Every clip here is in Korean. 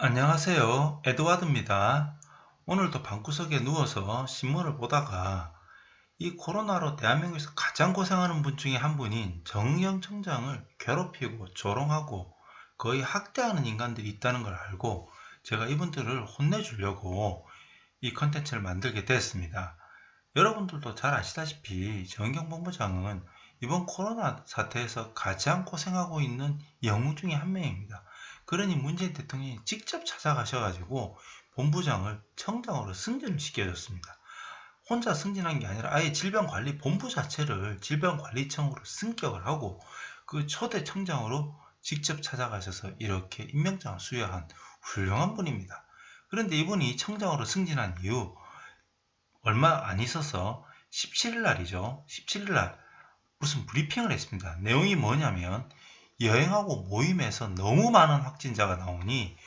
안녕하세요. 에드와드입니다. 오늘도 방구석에 누워서 신문을 보다가 이 코로나로 대한민국에서 가장 고생하는 분 중에 한 분인 정의용 청장을 괴롭히고 조롱하고 거의 학대하는 인간들이 있다는 걸 알고 제가 이분들을 혼내주려고 이 컨텐츠를 만들게 됐습니다. 여러분들도 잘 아시다시피 정의경 본부장은 이번 코로나 사태에서 가장 고생하고 있는 영웅 중에 한 명입니다. 그러니 문재인 대통령이 직접 찾아가셔가지고 본부장을 청장으로 승진을 시켜줬습니다. 혼자 승진한 게 아니라 아예 질병관리본부 자체를 질병관리청으로 승격을 하고 그 초대 청장으로 직접 찾아가셔서 이렇게 임명장을 수여한 훌륭한 분입니다. 그런데 이분이 청장으로 승진한 이후 얼마 안 있어서 17일 날이죠. 17일 날 무슨 브리핑을 했습니다. 내용이 뭐냐면 여행하고 모임에서 너무 많은 확진자가 나오니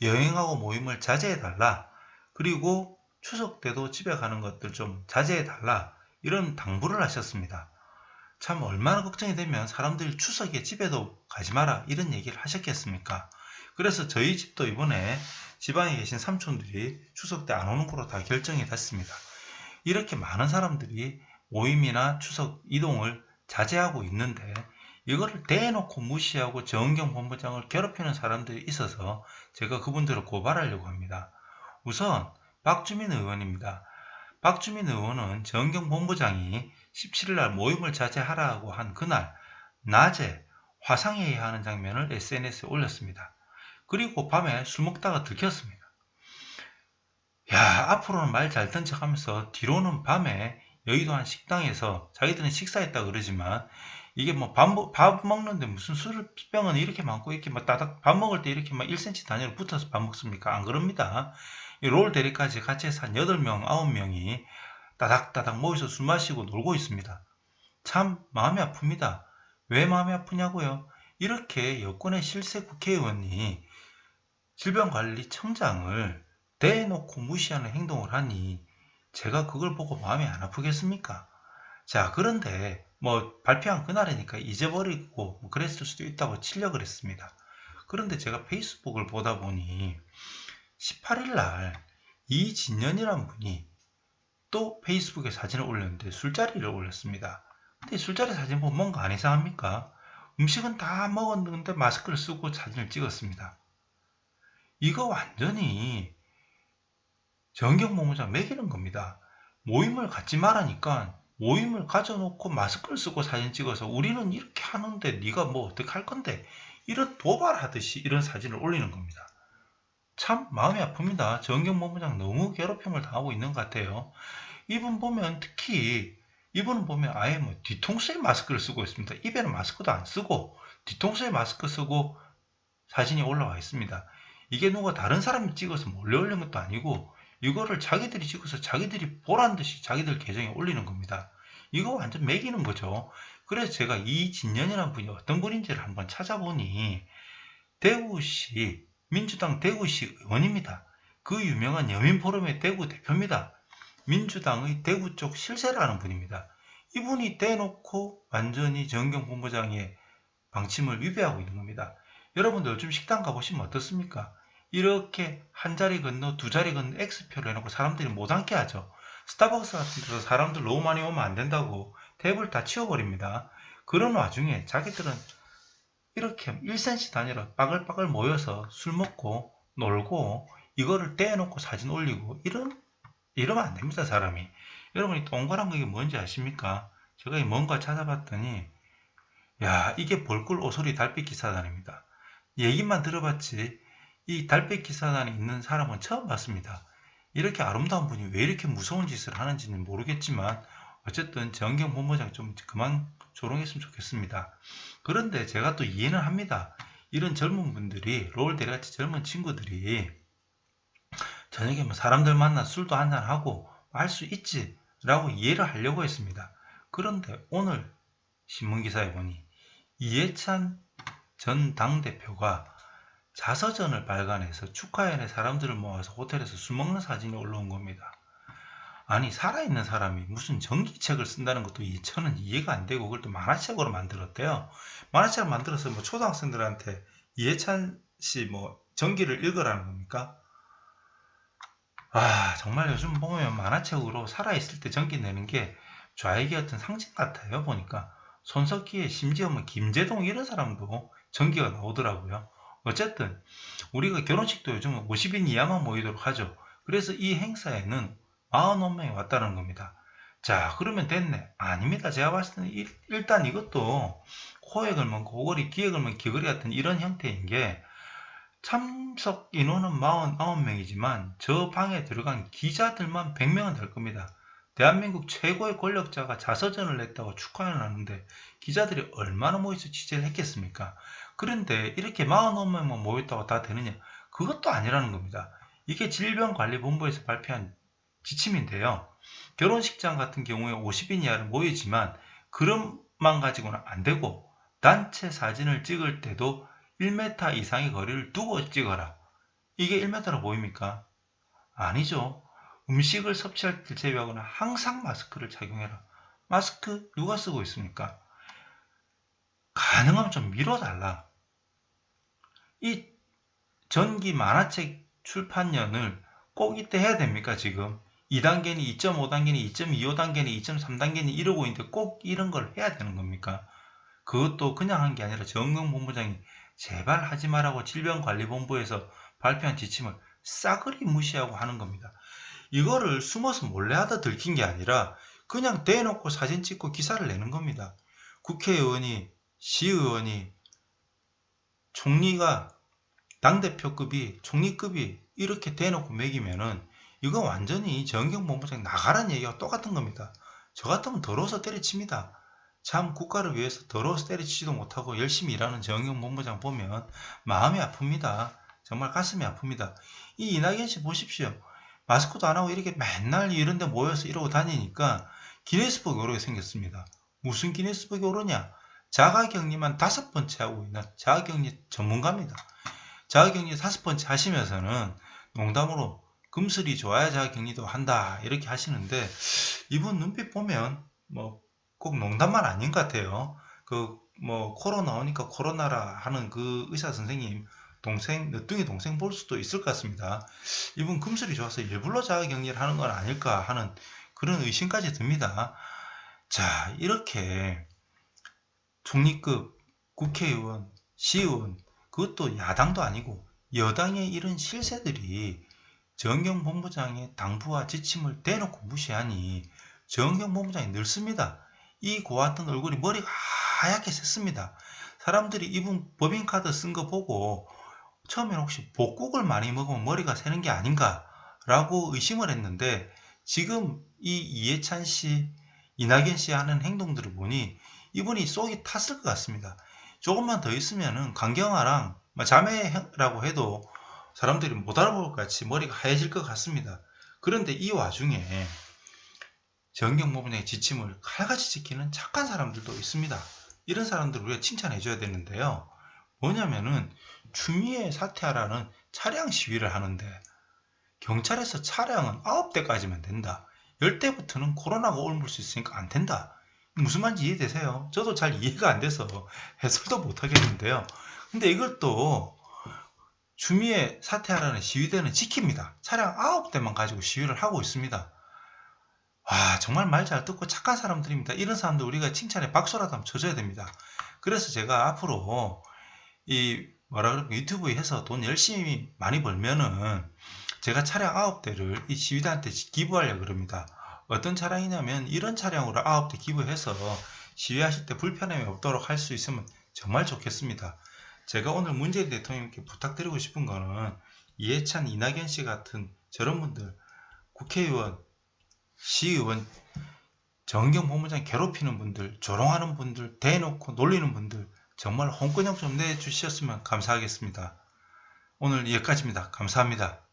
여행하고 모임을 자제해달라. 그리고 추석 때도 집에 가는 것들 좀 자제해달라. 이런 당부를 하셨습니다. 참 얼마나 걱정이 되면 사람들이 추석에 집에도 가지 마라 이런 얘기를 하셨겠습니까? 그래서 저희 집도 이번에 지방에 계신 삼촌들이 추석 때 안 오는 거로 다 결정이 됐습니다. 이렇게 많은 사람들이 모임이나 추석 이동을 자제하고 있는데 이거를 대놓고 무시하고 정은경 본부장을 괴롭히는 사람들이 있어서 제가 그분들을 고발하려고 합니다. 우선 박주민 의원입니다. 박주민 의원은 정은경 본부장이 17일 날 모임을 자제하라고 한 그날 낮에 화상회의 하는 장면을 SNS에 올렸습니다. 그리고 밤에 술 먹다가 들켰습니다. 야, 앞으로는 말 잘 든 척하면서 뒤로는 밤에 여의도 한 식당에서 자기들은 식사했다 그러지만 이게 뭐 밥 먹는데 무슨 술병은 이렇게 많고 이렇게 막 따닥 밥 먹을 때 이렇게 막 1cm 단위로 붙어서 밥 먹습니까? 안 그럽니다. 이 롤 대리까지 같이 해서 한 8명, 9명이 따닥따닥 모여서 술 마시고 놀고 있습니다. 참 마음이 아픕니다. 왜 마음이 아프냐고요? 이렇게 여권의 실세 국회의원이 질병관리청장을 대놓고 무시하는 행동을 하니 제가 그걸 보고 마음이 안 아프겠습니까? 자, 그런데 뭐 발표한 그날이니까 잊어버리고 뭐 그랬을 수도 있다고 치려고 그랬습니다. 그런데 제가 페이스북을 보다 보니 18일 날 이진년이라는 분이 또 페이스북에 사진을 올렸는데 술자리를 올렸습니다. 근데 술자리 사진 보면 뭔가 안 이상합니까? 음식은 다 먹었는데 마스크를 쓰고 사진을 찍었습니다. 이거 완전히 정경 본부장 매기는 겁니다. 모임을 갖지 말라니까 모임을 가져놓고 마스크를 쓰고 사진 찍어서 우리는 이렇게 하는데 네가 뭐 어떻게 할 건데 이런 도발하듯이 이런 사진을 올리는 겁니다. 참 마음이 아픕니다. 정경 본부장 너무 괴롭힘을 당하고 있는 것 같아요. 이분 보면 특히 이분은 보면 아예 뭐 뒤통수에 마스크를 쓰고 있습니다. 입에는 마스크도 안 쓰고 뒤통수에 마스크 쓰고 사진이 올라와 있습니다. 이게 누가 다른 사람이 찍어서 몰래 올린 것도 아니고 이거를 자기들이 찍어서 자기들이 보란 듯이 자기들 계정에 올리는 겁니다. 이거 완전 매기는 거죠. 그래서 제가 이진년이라는 분이 어떤 분인지를 한번 찾아보니 대구시 민주당 대구시 의원입니다. 그 유명한 여민포럼의 대구 대표입니다. 민주당의 대구 쪽 실세라는 분입니다. 이분이 대놓고 완전히 정경 본부장의 방침을 위배하고 있는 겁니다. 여러분들 요즘 식당 가보시면 어떻습니까? 이렇게 한 자리 건너 두 자리 건너 X표를 해놓고 사람들이 못 앉게 하죠. 스타벅스 같은 데서 사람들 너무 많이 오면 안 된다고 테이블 다 치워버립니다. 그런 와중에 자기들은 이렇게 1cm 단위로 빠글빠글 모여서 술 먹고 놀고 이거를 떼놓고 사진 올리고 이러면 안 됩니다, 사람이. 여러분이 동그란 게 뭔지 아십니까? 제가 뭔가 찾아봤더니 야, 이게 벌꿀 오소리 달빛 기사단입니다. 얘기만 들어봤지 이 달빛 기사단에 있는 사람은 처음 봤습니다. 이렇게 아름다운 분이 왜 이렇게 무서운 짓을 하는지는 모르겠지만 어쨌든 정경 본부장 좀 그만 조롱했으면 좋겠습니다. 그런데 제가 또 이해는 합니다. 이런 젊은 분들이 롤 대리같이 젊은 친구들이 저녁에 뭐 사람들 만나 술도 한잔하고 할 수 있지 라고 이해를 하려고 했습니다. 그런데 오늘 신문기사에 보니 이해찬 전 당대표가 자서전을 발간해서 축하연에 사람들을 모아서 호텔에서 술 먹는 사진이 올라온 겁니다. 아니 살아있는 사람이 무슨 전기책을 쓴다는 것도 저는 이해가 안 되고 그걸 또 만화책으로 만들었대요. 만화책을 만들어서 뭐 초등학생들한테 이해찬 씨 뭐 전기를 읽으라는 겁니까? 정말 요즘 보면 만화책으로 살아있을 때 전기 내는 게 좌익의 어떤 상징 같아요. 보니까 손석희에 심지어 뭐 김재동 이런 사람도 전기가 나오더라고요. 어쨌든 우리가 결혼식도 요즘은 50인 이하만 모이도록 하죠. 그래서 이 행사에는 41명이 왔다는 겁니다. 자, 그러면 됐네. 아닙니다. 제가 봤을 때는 일단 이것도 코에 걸면 고거리, 귀에 걸면 귀걸이 같은 이런 형태인 게, 참석 인원은 49명이지만 저 방에 들어간 기자들만 100명은 될 겁니다. 대한민국 최고의 권력자가 자서전을 냈다고 축하를 하는데 기자들이 얼마나 모여서 취재를 했겠습니까? 그런데 이렇게 49명만 모였다고 다 되느냐? 그것도 아니라는 겁니다. 이게 질병관리본부에서 발표한 지침인데요. 결혼식장 같은 경우에 50인 이하를 모이지만 그릇만 가지고는 안 되고, 단체 사진을 찍을 때도 1m 이상의 거리를 두고 찍어라. 이게 1m로 보입니까? 아니죠. 음식을 섭취할 때 제외하고는 항상 마스크를 착용해라. 마스크 누가 쓰고 있습니까? 가능하면 좀 미뤄달라. 이 전기 만화책 출판년을 꼭 이때 해야 됩니까, 지금? 2단계니 2.5단계니 2.25단계니 2.3단계니 이러고 있는데 꼭 이런 걸 해야 되는 겁니까? 그것도 그냥 한 게 아니라 정경본부장이 제발 하지 말라고 질병관리본부에서 발표한 지침을 싸그리 무시하고 하는 겁니다. 이거를 숨어서 몰래 하다 들킨 게 아니라 그냥 대놓고 사진 찍고 기사를 내는 겁니다. 국회의원이, 시의원이, 총리가, 당대표급이, 총리급이 이렇게 대놓고 매기면은 이거 완전히 정경본부장 나가라는 얘기가 똑같은 겁니다. 저 같으면 더러워서 때려칩니다. 참 국가를 위해서 더러워서 때리지도 못하고 열심히 일하는 정의용 본부장 보면 마음이 아픕니다. 정말 가슴이 아픕니다. 이 이낙연 씨 보십시오. 마스크도 안 하고 이렇게 맨날 이런 데 모여서 이러고 다니니까 기네스북이 오르게 생겼습니다. 무슨 기네스북이 오르냐? 자가격리만 5번째 하고 있는 자가격리 전문가입니다. 자가격리 5번째 하시면서는 농담으로 금슬이 좋아야 자가격리도 한다 이렇게 하시는데, 이분 눈빛 보면 꼭 농담만 아닌 것 같아요. 코로나 오니까 코로나라 하는 그 의사 선생님 동생, 늦둥이 동생 볼 수도 있을 것 같습니다. 이분 금슬이 좋아서 일부러 자가격리를 하는 건 아닐까 하는 그런 의심까지 듭니다. 자, 이렇게 총리급 국회의원, 시의원, 그것도 야당도 아니고 여당의 이런 실세들이 정경본부장의 당부와 지침을 대놓고 무시하니 정경본부장이 늙습니다. 이 고왔던 얼굴이 머리가 하얗게 샜습니다. 사람들이 이분 법인카드 쓴 거 보고 처음엔 혹시 복국을 많이 먹으면 머리가 새는 게 아닌가 라고 의심을 했는데, 지금 이 이해찬 씨, 이낙연 씨 하는 행동들을 보니 이분이 속이 탔을 것 같습니다. 조금만 더 있으면은 강경화랑 자매라고 해도 사람들이 못 알아볼 것 같이 머리가 하얘질 것 같습니다. 그런데 이 와중에 정경본부장의 지침을 칼같이 지키는 착한 사람들도 있습니다. 이런 사람들을 우리가 칭찬해 줘야 되는데요. 뭐냐면은 추미애 사퇴하라는 차량 시위를 하는데 경찰에서 차량은 9대까지만 된다. 10대부터는 코로나가 옮을 수 있으니까 안 된다. 무슨 말인지 이해되세요? 저도 잘 이해가 안 돼서 해설도 못 하겠는데요. 근데 이걸 또 추미애 사퇴하라는 시위대는 지킵니다. 차량 9대만 가지고 시위를 하고 있습니다. 정말 말 잘 듣고 착한 사람들입니다. 이런 사람들 우리가 칭찬에 박수라도 한번 쳐줘야 됩니다. 그래서 제가 앞으로 유튜브에 해서 돈 열심히 많이 벌면은 제가 차량 9대를 이 시위대한테 기부하려고 그럽니다. 어떤 차량이냐면 이런 차량으로 9대 기부해서 시위하실 때 불편함이 없도록 할 수 있으면 정말 좋겠습니다. 제가 오늘 문재인 대통령께 부탁드리고 싶은 거는 이해찬, 이낙연 씨 같은 저런 분들, 국회의원, 시의원, 정경본부장 괴롭히는 분들, 조롱하는 분들, 대놓고 놀리는 분들 정말 홍근형 좀 내주셨으면 감사하겠습니다. 오늘 여기까지입니다. 감사합니다.